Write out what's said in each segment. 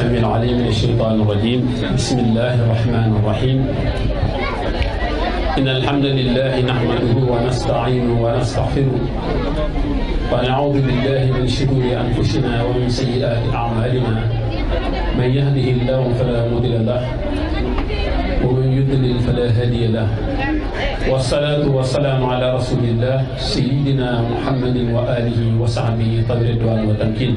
السميع العليم من الشيطان الرجيم بسم الله الرحمن الرحيم إن الحمد لله نحمده ونستعينه ونستغفره ونعوذ بالله من شرور أنفسنا ومن سيئات أعمالنا من يهده الله فلا مضل له ومن يضلل فلا هادي له والصلاة والسلام على رسول الله سيدنا محمد وآله وصحبه طويل الرضوان والتمكين.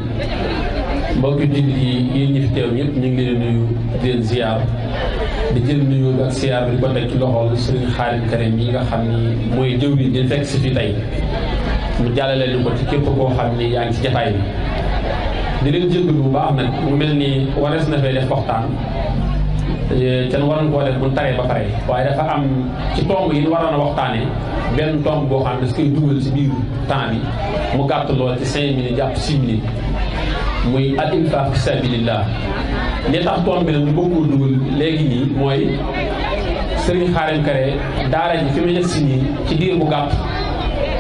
mbokki jullit yi yéen ñi fi teew ñëpp ñu ngi leen nuyu di leen ziar di jël nuyu ak ziar bi ko teg ci loxol Serigne Khadim Karim yi nga xam ni mooy jëw bi di fekk si fi tey mu jàllale ñu ko ci képp koo xam ni yaa ngi ci jataay bi di leen jéggalu bu baax nag mu mel ni warees na fay def waxtaan te waroon koo def bu taree ba pare waaye dafa am ci tomb yi waroon a waxtaanee benn tomb boo xam ne su koy dugal ci biir temps bi mu gàtt lool ci 5 minutes jàpp 6 minutes muy al infaq fi sabilillah li tax tomb bi nag ñu bëggul dugal léegi nii mooy Serigne Khadim Karim daara ji fi mu nekk si nii ci diir bu gàtt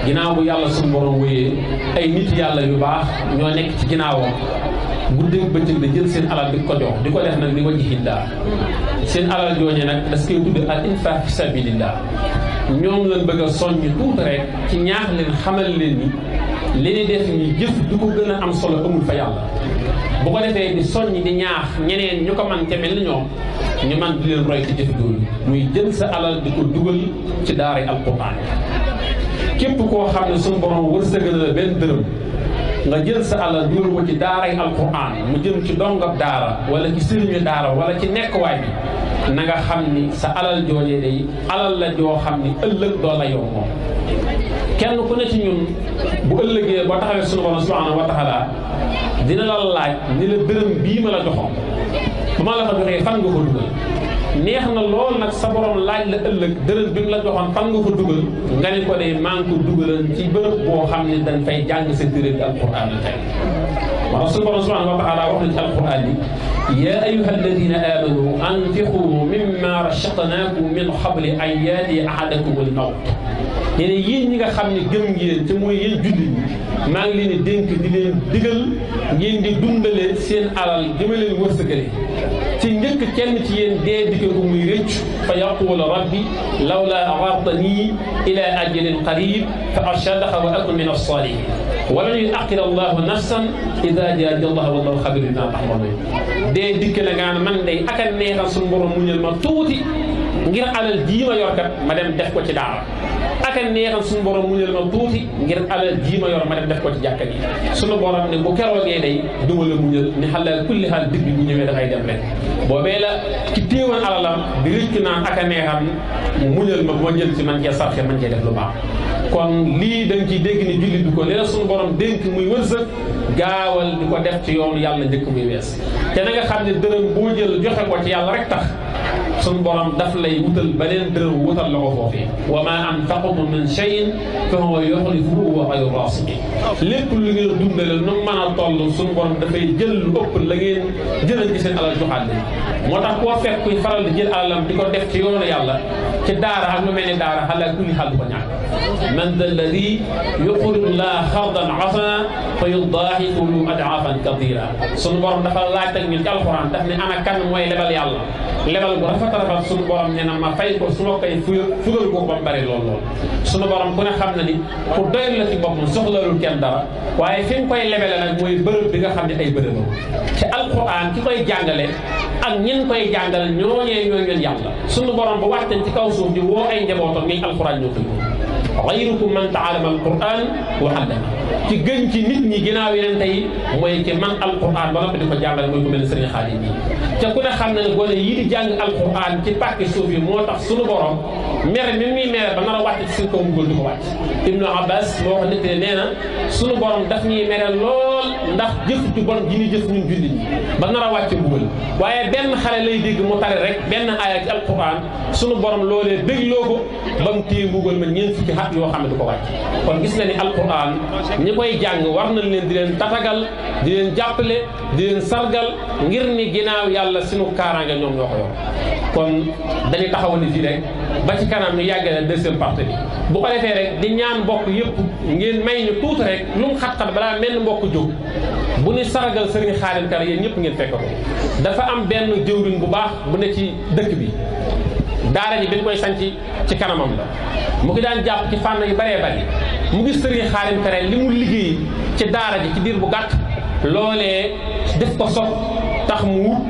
ginnaaw bu yàlla suñu borom wéyee ay nit yàlla yu baax ñoo nekk ci ginnaawam guddeeg bëccëg da jël seen alal di ko jox di ko def nag li wajhillah seen alal jooñe nag das koy tudde al infaq fi sabilillah ñoom lañ bëgg a soññ tuuti rek ci ñaax leen xamal leen ni li ni def ni jëf du ko gën a am solo amul fa yàlla bu ko defee di soññ di ñaax ñeneen ñu ko man te mel ni ñoom ñu man di leen roy ci jëf doolu muy jël sa alal di ko dugal ci daaray alquran képp koo xam ne suñu borom wërsëgal la benn dërëm nga jël sa alal dugal ko ci daaray alquran mu jëm ci dongab daara wala ci sëriñu daara wala ci nekkuwaay bi na nga xam ni sa alal joojee day alal la joo xam ni ëllëg doo la yow moom kenn ku ne ci ñun bu ëllëgee boo taxawee sunu borom subhanahu wa taala dina la laaj ni la dërëm bii ma la joxoon bu ma la ko joxee fan nga ko dugal neex na lool nag sa borom laaj la ëllëg dërëm bi mu la joxoon fan nga ko dugal nga ni ko dee maa ngi ko dugalan ci bërëb boo xam ne dañ fay jàng sa dërëm bi alquran la tey waaw sunu borom subhanahu wa taala wax na ci alquran bi yaa ayyuha alladina amanu anfiqu mimma rashaqnakum min qabli an yaati ahadakum al mawt nee na yéen ñi nga xam ne gëm ngeen te mooy yéen jullit ñi maa ngi leen di dénk di leen digal ngeen di dundale seen alal dama leen wërsëgale ci njëkk kenn ci yéen dee dikke ko muy rëcc fa yaqula rabbi lawla axartani ila ajalin qarib fa ashadaqa wa akun min as-salihin walan yu'akhkhira allahu nafsan ida jaa allah wallahu xabirun bima ta'malun dee dikke la nga man day aka neexal suñu borom muñal ma tuuti ngir alal jii ma yor kat ma dem def ko ci daara aka neexal suñu borom muñal ma tuuti ngir alal jii ma yor ma dem def ko ci jàkka gi suñu borom ne bu keroogee day duma la muñal ni xalal kulli xaal digg bu ñëwee dafay dem rek boobee la ki téewoon alalam di rëcc naan aka neexal muñal ma bu ma jël ci man cee sarxe man cee def lu baax kon lii da nga ciy dégg ni jullit bi ko li la suñu borom dénk muy wërsëg gaawal di ko def ci yoonu yàlla njëkk muy wees te na nga xam ne dërëm boo jël joxe ko ci yàlla rek tax suñu borom daf lay wutal beneen dërëm wutal la ko foofee wa ma anfaqtum min shay'in fa huwa yukhlifuhu wa huwa khayru raasiqiin lépp lu ngeen dundale nu mën a toll suñu borom dafay jël lu ëpp la ngeen jëlal ci seen alal joxaat leen moo tax koo fekk kuy faral di jël alalam di ko def ci yoonu yàlla ci daara ak lu mel ni daara xala kulli xaal du ko ñàkk man da alladi yuqridu llaha qardan hasana fa yudaa'ifu lahu ad'aafan kathiira suñu borom dafa laaj ak ñun ci alxuraan daf ne ana kan mooy lebal yàlla lebal bu rafet rafet suñu borom nee na ma fay ko su ma koy fugal ko ba mu bari lool lool suñu borom ku ne xam na ni ku doylu la ci boppam soxlalul kenn dara waaye fi mu koy lebele nag mooy bërëb bi nga xam ne ay bërëb ci alxuraan ki koy jàngale ak ñin koy jàngal ñooñee ñooy yàlla suñu borom bu waxtaan ci kaw suuf di woo ay njabootam ñuy alxuraan ñoo koy xayrukum man ta'allama alquran wa 'allama ci gën ci nit ñi ginnaaw yeneen tey mooy ci man alquran ba noppi di ko jàngale mooy ku mel ne Serigne Khadim bi te ku ne xam na ne gone yii di jàng alquran ci pàkki suuf yi moo tax suñu borom mere mi muy mere ba nar a wàcc ci seen kaw mbugal di ko wàcc Ibnu Abbas moo ko nettali nee na suñu borom daf ñuy mere lool ndax jëf ju bon ji ñu jëf ñun jullit ñi ba nar a wàcc mbugal waaye benn xale lay dégg mu tari rek benn aaya ci alquran suñu borom loolee dégloo ko ba mu téye mbugal ma ñeent fukki at yoo xam ne du ko wàcc kon gis na ni alquran ñi koy jàng war nañ leen di leen tatagal di leen jàppale di leen sargal ngir ni ginnaaw yàlla sunu kaaraange ñoom ñoo ko yor kon dañuy taxaw ni fii rek ba ci kanam ñu yàggale deuxième partie bi bu ko defee rek di ñaan mbokk yëpp ngeen may ñu tuuti rek lu mu xat-xat balaa mel mbokk jóg bu ni sargal Serigne Khadim Kara yéen ñëpp ngeen fekk ko dafa am benn jëwriñ bu baax bu ne ci dëkk bi daara ji bi ñu koy sanc ci kanamam la mu ngi daan jàpp ci fànn yu bëree bëri mu gis Serigne Khadim Kara li mu liggéey ci daara ji ci diir bu gàtt loolee def ko sopp tax mu wut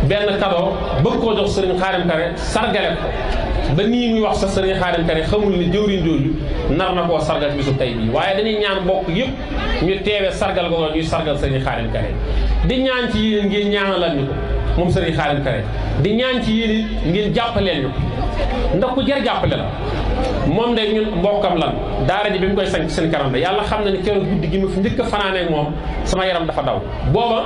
benn cadeau bëgg koo jox Serigne Khadim Kara sargale ko ba nii muy wax sa Serigne Khadim Kara xamul ni jëwriñ jooju nar na koo sargal ci bisu tey bii waaye dañuy ñaan bokk yëpp ñu teewee sargal ko ñuy sargal Serigne Khadim Kara di ñaan ci yéen ngeen ñaanalal ñu ko moom Serigne Khadim Kara di ñaan ci yéen ngeen jàppaleel ñu ko ndax ku jar jàppale la moom de ñun mbokkam lan daara ji bi mu koy sanc seen kanam de yàlla xam na ni keroog guddi gi ma fi njëkk a fanaanee ak moom sama yaram dafa daw booba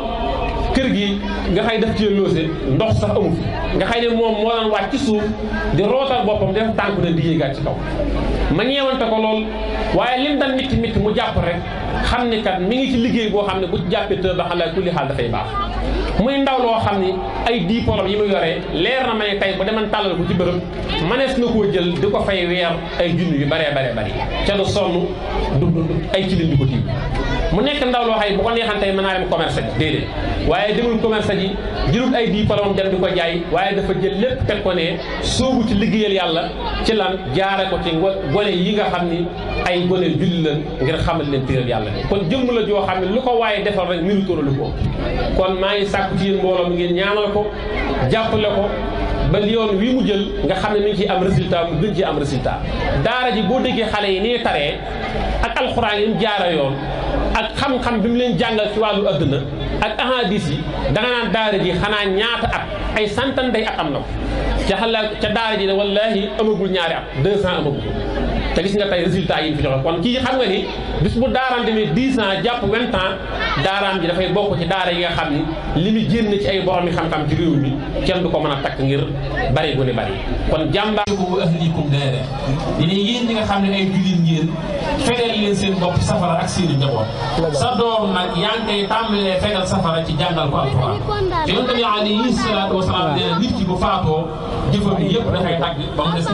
kër gi nga xay def ci loose ndox sax amu fi nga xay ne moom moo daan wàcc ci suuf di rootal boppam def tànku ne di yéegaat ci kaw ma ñeewante ko lool waaye lim daan mitti mitti mu jàpp rek xam ni kat mi ngi ci liggéey boo xam ne bu jàppee te ba xalaat kulli xaal dafay baax muy ndaw loo xam ni ay diplôme yi mu yoree leer na ma ne tey bu deman tàllal ko ci bërëb manees na koo jël di ko fay weer ay junni yu baree bari ca du sonn du ay cilin di ko tiim mu nekk ndaw loo xay bu ko neexan tey mën naa dem commerce ji déedéet waaye demul commerce ji jëlul ay diplôme dem di ko jaay waaye dafa jël lépp teg ko ne soobu ci liggéeyal yàlla ci lan jaare ko ci gone yi nga xam ni ay gone julli la ngir xamal leen téeral yàlla kon jëmm la joo xam ne lu ko waaye defal rek minu tóora lu ko kon maa ngi sàkku ci yéen mbooloo mi ngeen ñaanal ko jàppale ko ba yoon wi mu jël nga xam ne mi ngi ciy am résultat mu gën ci am résultat daara ji boo déggee xale yi nii taree ak alxuraan yi mu jaara yoon ak xam-xam bi mu leen jàngal ci wàllu adduna ak ahadis yi danga naan daara ji xanaa ñaata at ay santan day at am na ko ca daara ji ne wallahi amagul ñaari at 2 ans amagul te gis nga tey résultat yi ñu fi joxe kon kii xam nga ni bis bu daaraam demee 10 ans jàpp 20 ans daaraam ji dafay bokk ci daara yi nga xam ni li mu génn ci ay borom yi xam-xam ci réew mi kenn du ko mën a takk ngir bari gu ni bari kon jàmbaar bu ahlikum daara dina yéen ñi nga xam ne ay jullit ngeen fegal leen seen bopp safara ak seeni njaboot sa doom nag yaa ngi koy tàmbalee fegal safara ci jàngal ko alquran te yonent bi alayhi salaatu wasalaam nee na nit ki bu faatoo jëfam yi yëpp dafay tàgg ba mu des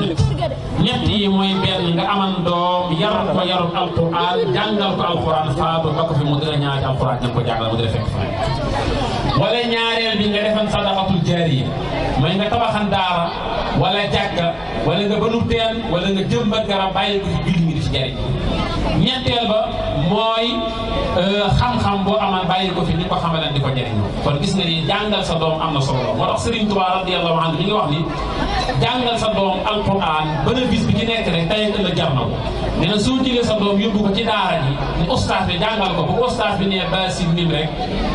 ñett yi mooy benn nga aman doom yar ko yarul alquran jàngal ko alquran faatu ba ko fi mu dina ñaati alquran ña ko jàngal mu dina fekk fa wala ñaareel bi nga defan sadaqatul jaariya mooy nga tabaxan daara wala jàkka wala nga bënu teen wala nga jëmbat garab bàyyi ko fi julli ngi di ci jariñ ñetteel ba mooy xam-xam boo amal bàyyi ko fi ni ko xamalan di ko jariñoo kon gis nga ni jàngal sa doom am na solo moo tax Serigne Touba radiyallahu anhu mi ngi wax ni jàngal sa doom alquran bénéfice bi ci nekk rek tey ak ëllëg jar na ko nee na soo jëlee sa doom yóbbu ko ci daara ji ni ustaas bi jàngal ko bu ustaas bi nee basi mim rek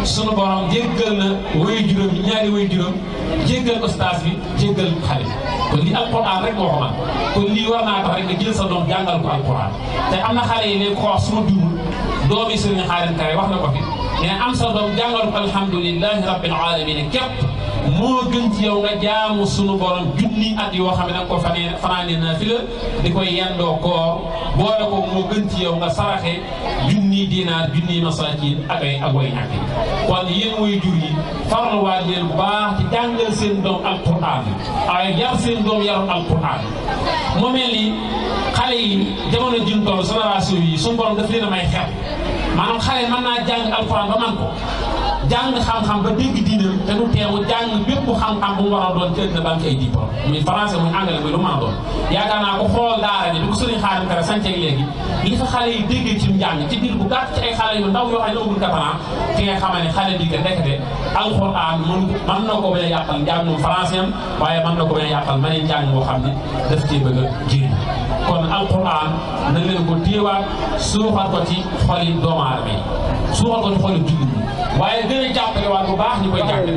sunu borom jéggal na way juróom ñaari way juróom jéggal ustaas bi jéggal xale kon lii alquran rek moo ko man kon lii war naa tax rek nga jël sa doom jàngal ko alquran te am na xale yi léegi ko wax suma dugub doomi Serigne Khadim Kara wax na ko fi mais am sa doom jàngal ko alhamdulilahi rabbil alamin képp moo gën ci yow nga jaamu sunu borom junni at yoo xam ne danga ko fanaane na fi la di koy yendoo koor boole ko moo gën ci yow nga saraxe junni dinaar junni masakin ak way ñàkk yi kon yéen way jur yi farluwaat leen bu baax ci jàngal seen doom alquran ay yar seen doom yarul alquran mu mel ni xale yi jamono jun toll génération yi suñu borom daf leen a may xel maanaam xale mën naa jàng alquran ba man ko jàng xam-xam ba dégg diinam te du teewu jàng bépp xam-xam bu mu war a doon ci ëllëg banque ay diplôme muy français muy anglais muy lu mën a doon yaakaar naa ko xool daara bi du ko Serigne Khadim Kara sanceeg léegi li fa xale yi déggee ci njàng ci biir bu gàtt ci ay xale yu ndaw yoo xam ne ëggul 4 ans fi nga xamee ne xale bi nga ndekete alxuraan mën na ko bañ a yàqal njàngum français am waaye mën na ko bañ a yàqal ma ne njàng moo xam ne daf cee bëgg a jëriñ kon alxuraan na leen ko téewaat suuxal ko ci xoli doomu aadama yi suuxal ko ci xoli jullit ñi waaye gën a jàppale waat bu baax ñu koy jàppale.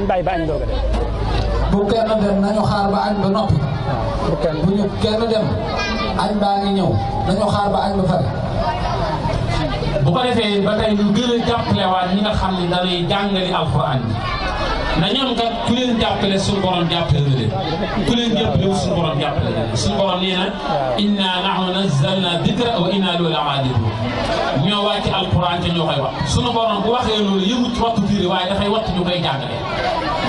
ñu bàyyi ba añ doog a dem. bu kenn dem nañu xaar ba añ ba noppi. bu ñu kenn dem añ baa ngi ñëw nañu xaar ba añ ba pare. bu ko defee ba tey ñu gën a jàppale waat ñi nga xam ne dañuy jàngali alxuraan bi na ñoom kat ku leen jàppale suñu borom jàppale na leen ku leen jàppale suñu borom jàppale na leen suñu borom nee na inna nahnu nazzalna dikra wa inna lahu la'aabidun ñoo wàcc alquran te ñoo koy wax suñu borom bu waxee loolu yëmut ci waxtu firi waaye dafay wattu ñu koy jàngale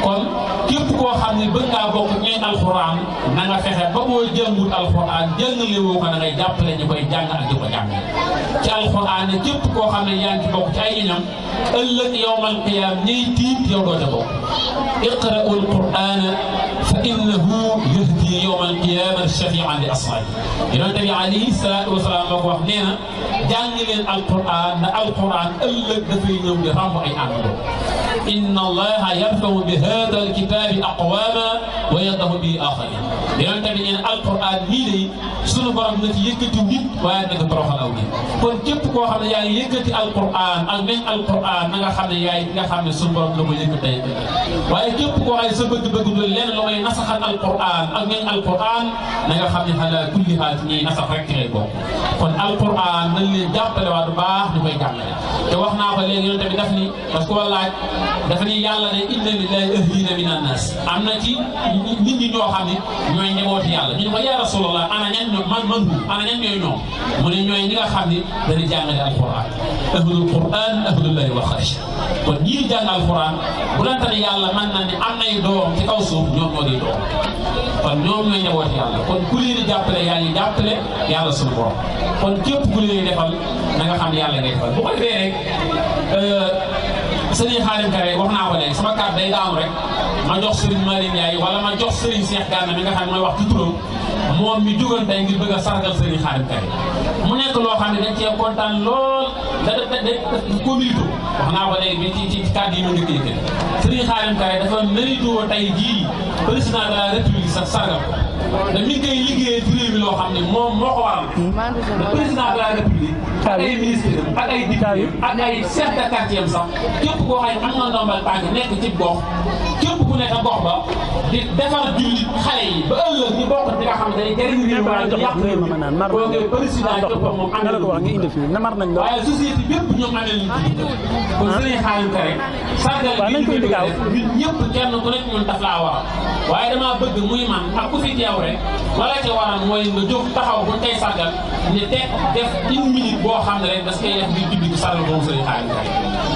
kon képp koo xam ne bëgg ngaa bokk ñooy alxuraan na nga fexe ba boo jàngul alxuraan jàngale woo ko na ngay jàppale ñu koy jàng ak di ko jàngale ci alxuraan ne képp koo xam ne yaa ngi ci bokk ci ay ñoñam ëllëg yawmal qiyaam ñiy tiit yow doo ca bokk iqra'ul qur'aana fa innahu yahdi yawmal qiyaamati shafi'an li ashaabihi yonent bi alayhi salaatu wa salaam moo ko wax nee na jàng leen alquran na alquran ëllëg dafay ñëw di ràmb ay àndandoo inna allaha yarfa'u bi hada alkitabi aqwama wa yadahu bi axarin yonent bi nee na alquran nii day sunu borom na ci yëkkati nit waaye na nga toroxal aw nit kon képp koo xam ne yaa ngi yëkkati alquran ak même alquran na nga xam ne yaay nga xam ne sunu borom la ko yëkkatee waaye képp koo xam ne sa bëgg-bëgg du lenn lu may nasaxal alquran ak même alquran na nga xam ne xalaa kulli xaal ci ñuy nasax rek ci ngay bokk kon alquran nañ leen jàppale waa du baax ñu koy jàngale te wax naa ko léegi yonent bi daf ni parce que laaj dafa ni yàlla ne inna lillahi ahliina min annaas am na ci nit ñi ñoo xam ne ñooy njabooti yàlla ñu ne ko yaa rasulallah ana ñan ñoom man ana ñan ñooy ñoom mu ne ñooy ñi nga xam ne dañuy jàngale alquran ahlul quran ahlullahi wa xaasha kon ñii jàng alquran bu dante ne yàlla mën na ne am nay doom ci kaw suuf ñoom ñoo di doom kon ñoom ñooy njabooti yàlla kon ku leen di jàppale yaa ngi jàppale yàlla suñu borom kon képp ku leen defal na nga xam ne yàlla ngay defal bu ko defee rek Serigne Khadim Kare wax naa ko léegi sama kàddu day daanu rek ma jox Serigne Malick Ndiaye wala ma jox Serigne Cheikh Gana mi nga xam ne mooy wax ci turam moom mi jógoon tey ngir bëgg a sargal Serigne Khadim Kare mu nekk loo xam ne dañ cee kontaan lool da ko mérito wax naa ko léegi bi ci kàddu yi mu njëkk yëkkati Serigne Khadim Kare dafa mérito tey jii président de la république sax sargal ko da mi ngi koy liggéeyee ci réew mi loo xam ne moom moo ko waral le président de la république ak ay ministres ak ay députés ak ay chefs de quartier sax képp koo xam ne am na ndombal tànk nekk ci gox képp ku nekk gox ba di defar jullit xale yi ba ëllëg ñu bokk di nga xam ne day jëriñ réew mi di yàq réew mi boo ngee président képp moom am na waaye société bépp ñoom amee nañu ko kon Serigne Khadim Kare sargal bi ñun ñëpp kenn ku nekk ñun daf laa war waaye damaa bëgg muy man ak ku fi teew rek wala ca waral mooy nga jóg taxaw bu tey sargal ne teg def une minute boo xam ne rek das koy def ngir jubbi ci sargal boobu Serigne Khadim Kare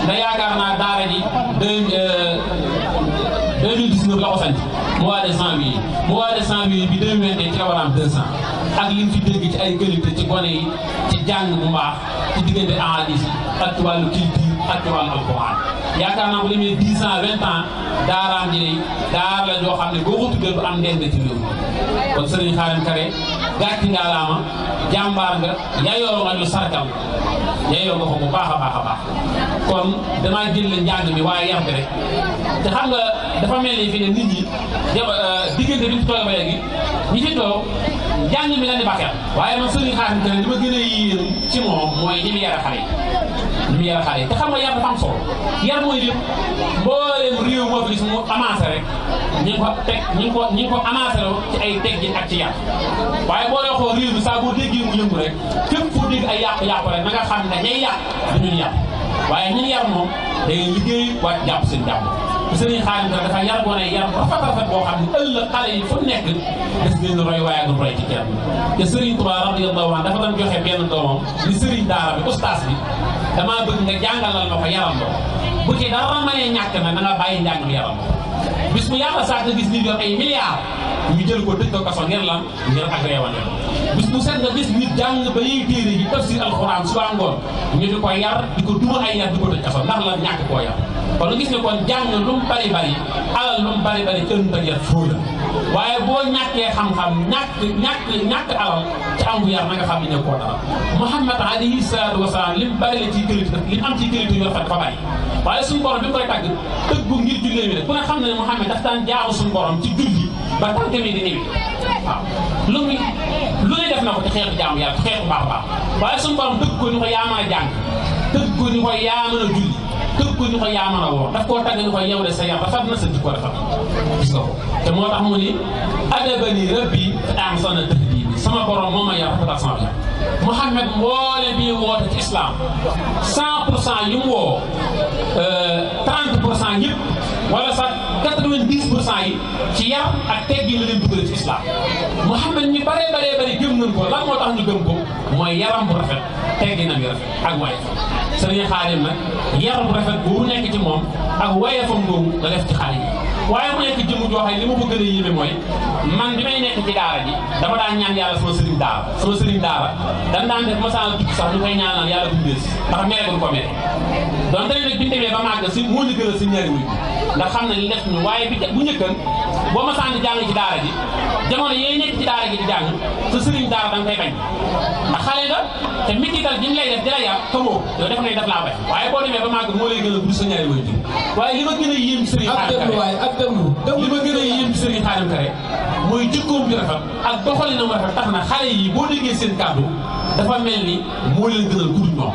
ndax yaakaar naa daara ji 2019 la ko sant mois de janvier bi 2021 ci la war a am 200 ak li nga fi dégg ci ay qualité ci gone yi ci jàng bu mbaax ci diggante ahadis yi ak ci wàllu culture ak ci wàllu alquran yaakaar naa bu demee 10 ans 20 ans daaraam ji day daara la joo xam ne boo ko tuddee du am ndend ci réew kon Serigne Khadim Kare gàcci ngaalaama jàmbaar nga yayoo nga ñu sargal yayoo nga ko bu baax a baax a baax kon damaa jël la njàng mi waaye yar bi rek te xam nga dafa mel ni fi ne nit ñi diggante bi ñu toog ba léegi ñi ci toog njàng mi la di baaxee waaye man Serigne Khadim Kare li ma gën a yéem ci moom mooy ni mu yar xale yi te xam nga yar dafa am solo yar mooy lépp mbooleem réew moo fi gis mu avancé rek ñi ngi ko avancé loo ci ay teggin ak ci yar waaye boo dee xool réew mi saa boo déggee mu yëngu rek képp foo dégg ay yàqu-yàqu rek na nga xam ne ñay yàq dañuy yar waaye ñi yar moom day liggéey wàcc jàpp seen jàmm Serigne Khadim Kare dafa yar gone yar rafet boo xam ne ëllëg xale yi fu nekk des leen roy waaye du roy ci kenn te Serigne Touba radiyallahu anhu dafa doon joxe benn doomam ni Serigne daara bi ustaas bi damaa bëgg nga jàngalal ma ko yaram ko bu ci dara mënee ñàkk na nga bàyyi njàng mi yaram bis bu yàlla sax nga gis nit yor ay milliards ñu jël ko tëj ko kaso ngir lan ngir ak reewande bis bu set nga gis nit jàng ba yiy téere yi tafsir alxuraan suba ngoon ñu di ko yar di ko duma ay yar di ko tëj kaso ndax la ñàkk koo yar kon nga gis ne kon jàng lu mu bari alal lu mu bari kenn ta yar foo la waaye boo ñàkkee xam-xam ñàkk alal ci am bu yar na nga xam ne ñëw koo dara Muhammad alayhi salaatu wasalaam li mu bari la ciy qualité li mu am ciy qualité yu rafet fa bari waaye suñu borom bi mu koy tàgg tëggu ngir jullee mi rek ku ne xam ne ne Muhammad daf daan jaamu suñu borom ci julli ba tànk mi di néewi waaw lu ne def na ko ci xeetu jaamu yàlla ci xeetu baax waaye suñu borom tëgg ko ni ko yaa mën a jàng tëgg ko ni ko yaa mën a julli tëgg ko ni ko yaa mën a woor daf koo tàgg ni ko yow de sa yar rafet na sa jikko rafet gis nga ko te moo tax mu ni adabani rabbi fa ahsana tahdibi sama borom moo ma yar rafetal sama yar Muhammad mboole bi woote ci islam 100% yi mu woo 30% yëpp wala sax 90% yi ci yar ak teggi la leen dugal ci islam Muhammad ñu bari gëm nañ ko lan moo tax ñu gëm ko mooy yaram bu rafet teggi na bi rafet ak waay Serigne Khadim nag yar bu rafet boobu nekk ci moom ak woyefam boobu la def ci xale yi waaye mu nekk jëmm joo xam li ma ko gën a yéeme mooy man bi may nekk ci daara ji dama daan ñaan yàlla sama sëriñ daara dan daan def masana tukki sax ñu koy ñaanal yàlla bu des ndax mere du ko mere donc tamit nag bi ñu demee ba màgg si moo ñu gënal si ñaari wuy ndax xam ne li def ñu waaye bu njëkkan boo masaan di jàng ci daara ji jamono yooyu nekk ci daara ji di jàng sa sëriñ daara da nga koy bañ ndax xale nga te mittital bi ñu lay def di la yar xamoo yow def nañ def laa bañ waaye boo demee ba màgg moo lay gën a bur sa ñaari wuy waaye li ma gën a yéem sëriñ li ma gën a yéem sëriñ Xaadim Kare mooy jikkoom bi rafet ak doxalinam rafet tax na xale yi boo déggee seen kàddu dafa mel ni moo leen gënal ku dul ñoom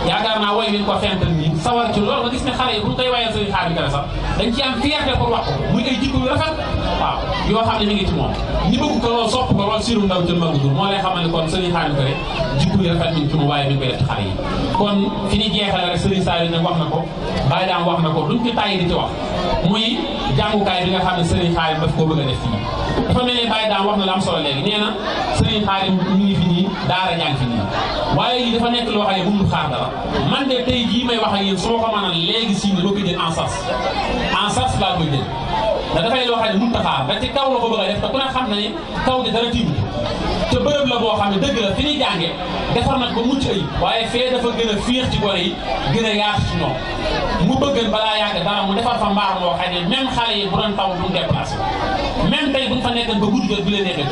yaakaar naa woy wi ko fental nii sawar ci loolu nga gis ne xale yi bu ñu koy wayal sëriñ Xaadim Kare sax dañ ci am fierté pour wax ko muy ay jikko yu rafet waaw yoo xam ne mi ngi ci moom ñi bëgg ko lool sopp ko lool siiru ndaw jël magudur moo lay xamal ne kon sëriñ Xaadim Kare jikko yu rafet mi ngi ci moom waaye mi ngi koy def ci xale yi kon fi ñu jeexale rek sëriñ Saliou nag wax na ko Baye Dame wax na ko duñ ci tàyyi di ci wax muy jàngukaay bi nga xam ne sëriñ Xaadim daf koo bëgg a def fii dafa mel ne Baye Dame wax na la am solo léegi nee na sëriñ Xaadim ñu ngi fi nii daara jàng fi nii waaye lii dafa nekk loo xam ne bu mu xaar dara man de tey jii may wax ak yéen soo ko mënal léegi si dama koy jël en sas laa koy jël da dafay loo xam ne mënut a xaar ba ci kaw la ko bëgg a def te ku ne xam na ne kaw gi dara tiimu te bërëb la boo xam ne dëgg la fi ñuy jàngee defar nag ba mucc ayib waaye fee dafa gën a fiix ci gone yi gën a yaatu ci ñoom mu bëggan balaa yàgg dara mu defar fa mbaar moo xam ne même xale yi bu doon taw duñ déplacé même tey buñ fa nekkan ba guddi jot bi leen nekkee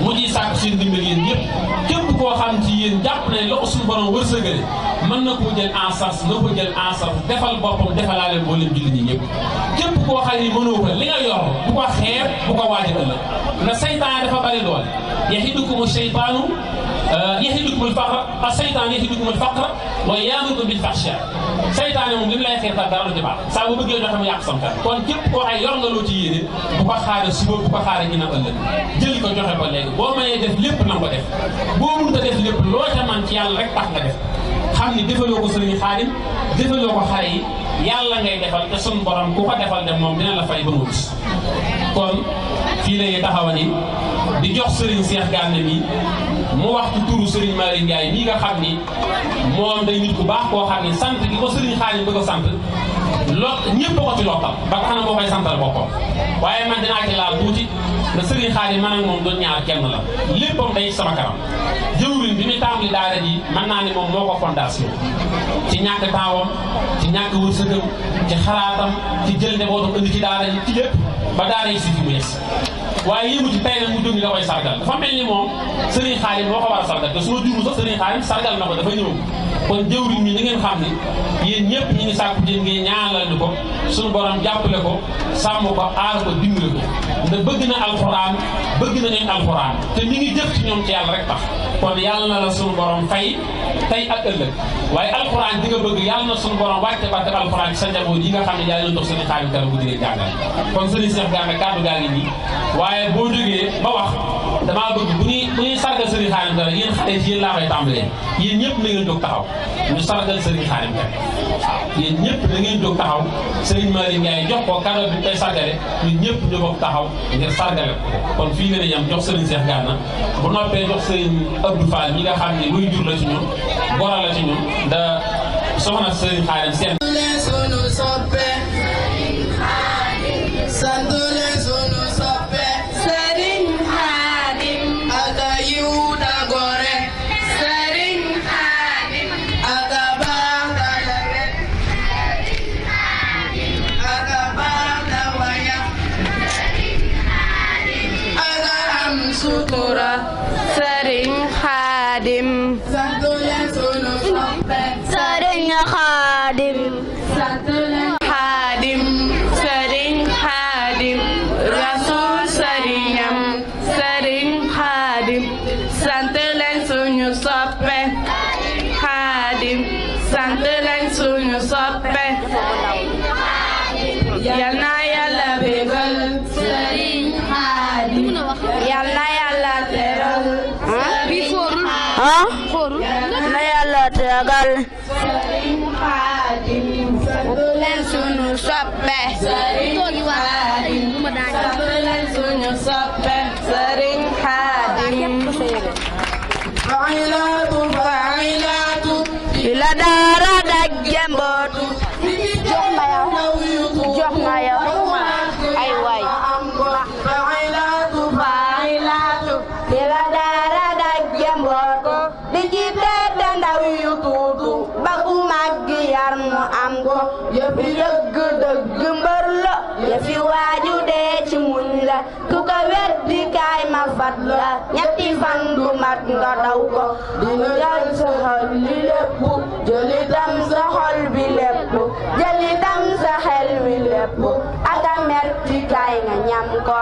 mu ciy sàkk seen dimbal yéen yëpp képp koo xam ci yéen jàpp ne la ko suñu borom wërsëgale mën na koo jël en sas na ko jël en sas defal boppam defalaale mboolem jullit ñi ñëpp képp koo xam ne mënoo ko li nga yor bu ko xeeb bu ko waaj ëllëg na seytaan dafa bari doole yahidukumu seytaanu yahidukumul faqra ak seytaan yahidukumul faqra wa yaamurukum bil fahsha seytaane moom li mu lay xeetal dara lu ci baax saa bu bëggee joxe mu yàq sam xel kon képp koo xam yor nga loo ci yéene bu ko xaare suba bu ko xaare ginnaaw ëllëg jël ko joxe ko léegi boo mënee def lépp na nga ko def boo mënut a def lépp loo ca man ci yàlla rek tax nga def xam ni defaloo ko sëriñ Xaadim defaloo ko xale yi yàlla ngay defal te sun borom ku ko defal de moom dina la fay ba mu gis kon fii lay taxawani di jox sëriñ Cheikh Gana mi mu wax ci turu sëriñ Malick Ndiaye mii nga xam ni moom day nit ku baax koo xam ni sant gi ko sëriñ Xaadim bëgg a sant ñëpp ko ci lottal ba tax na moo koy santal boppam waaye man dinaa ci laal tuuti na sëriñ Xaadim man ak moom doon ñaar kenn la léppam day sama kanam jëwriñ bi muy tàmbali daara ji mën naa ni moom moo ko fondation ci ñàkk taawam ci ñàkk wërsëgam ci xalaatam ci jël njabootam indi ci daara ji ci lépp ba daara yi si fi mu yes waaye yëmu ci tey nag mu jóg ni da koy sargal dafa mel ni moom sëriñ Xaadim moo ko war a sargal te su ma juru sax sëriñ Xaadim sargal na ko dafa ñëw kon jëwriñ mi ni ngeen xam ni yéen ñëpp ñi ngi sàkku jën ngeen ñaanal ñu ko suñu borom jàppale ko sàmm ko aar ko dimbale ko ndax bëgg na alxuraan bëgg na ñooñ alxuraan te mi ngi jëf ci ñoom ci yàlla rek tax kon yàlla na la suñu borom fay tey ak ëllëg waaye alxuraan di nga bëgg yàlla na suñu borom wàcce barke alxuraan ci sa njaboot yi nga xam ne yàlla na dox sëriñ Xaadim Kare bu di leen jàngal kon sëriñ Cheikh Gana kàddu gaa ngi nii waaye boo jógee ba wax damaa bëgg bu ñuy sargal sëriñ Xaadim Kare yéen xale ci yéen laa koy tàmbalee yéen ñëpp na ngeen jóg taxaw ñu sargal sëriñ Xaadim Kare waaw yéen ñëpp da ngeen jóg taxaw sëriñ Malick Ndiaye jox ko cadeau bi koy sargale ñun ñëpp ñu bokk taxaw ngir sargale kon fii nga ne yam jox sëriñ Cheikh Gana bu noppee jox sëriñ Abdou Fall mi nga xam ne luy jur la ci ñun gora la ci ñun da soxna sëriñ Xaadim seen Sëriñ Xaadim Sëriñ Xaadim Xaadim Sëriñ Xaadim Rasul sëriñam Sëriñ Xaadim sant leen suñu soppe Xaadim sant leen suñu soppe yal na Yàlla bégal Sëriñ Xaadim yal na Yàlla teral na Yàlla tegal Sëriñ Xaadim sant leen suñu soppe Sëriñ Xaadim sant leen suñu soppe Sëriñ Xaadim fa'ilaatu ila daara dajje mbootu bi dëgg dëgg mbër la yëfi waaju dee ci muñ la ku ko weddi kaay ma fat la ñetti fan du mat nga daw ko dina jël sa xol li lépp jëlitam sa xol bi lépp jëlitam sa xel bi lépp aka metti kaay nga ñam ko